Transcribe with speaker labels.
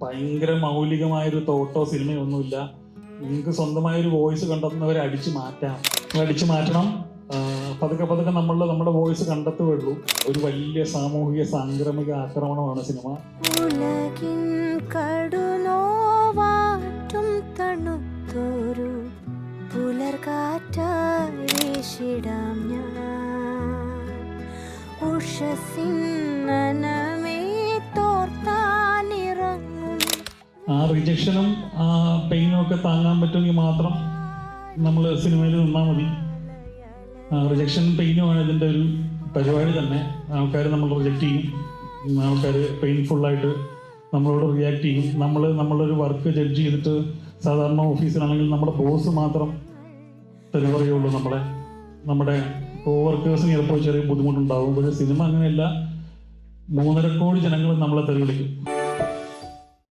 Speaker 1: ഭയങ്കര മൗലികമായൊരു തോട്ടോ സിനിമയൊന്നുമില്ല. നിങ്ങൾക്ക് സ്വന്തമായൊരു വോയിസ് കണ്ടെത്തുന്നവരെ അടിച്ചു മാറ്റണം. പതുക്കെ പതുക്കെ നമ്മുടെ വോയിസ് കണ്ടെത്തുകയുള്ളൂ. ഒരു വലിയ സാമൂഹിക സാംക്രമിക ആക്രമണമാണ് സിനിമ.
Speaker 2: ഉലകിൻ കടുനോവാറ്റും തണുത്തൊരു പുലർകാറ്റീശിടാം ഞാൻ ഉഷസിന്നനമേ തോർത്താനിറങ്ങും.
Speaker 1: ആ റിജക്ഷനും ആ പെയിനും ഒക്കെ താങ്ങാൻ പറ്റുമെങ്കിൽ മാത്രം നമ്മൾ സിനിമയിൽ നിന്നാൽ മതി. റിജക്ഷനും പെയിനുമാണ് ഇതിൻ്റെ ഒരു പരിപാടി തന്നെ. ആൾക്കാർ നമ്മൾ റിജക്റ്റ് ചെയ്യും, ആൾക്കാർ പെയിൻഫുള്ളായിട്ട് നമ്മളോട് റിയാക്ട് ചെയ്യും. നമ്മളൊരു വർക്ക് ജഡ്ജ് ചെയ്തിട്ട് സാധാരണ ഓഫീസിലാണെങ്കിൽ നമ്മുടെ ബോസ് മാത്രം തെറി പറയുള്ളൂ. നമ്മുടെ കോ വർക്കേഴ്സിന് ചിലപ്പോൾ ചെറിയ ബുദ്ധിമുട്ടുണ്ടാകും. പക്ഷേ സിനിമ അങ്ങനെയല്ല, 3.5 കോടി ജനങ്ങൾ നമ്മളെ തെറി വിളിക്കും.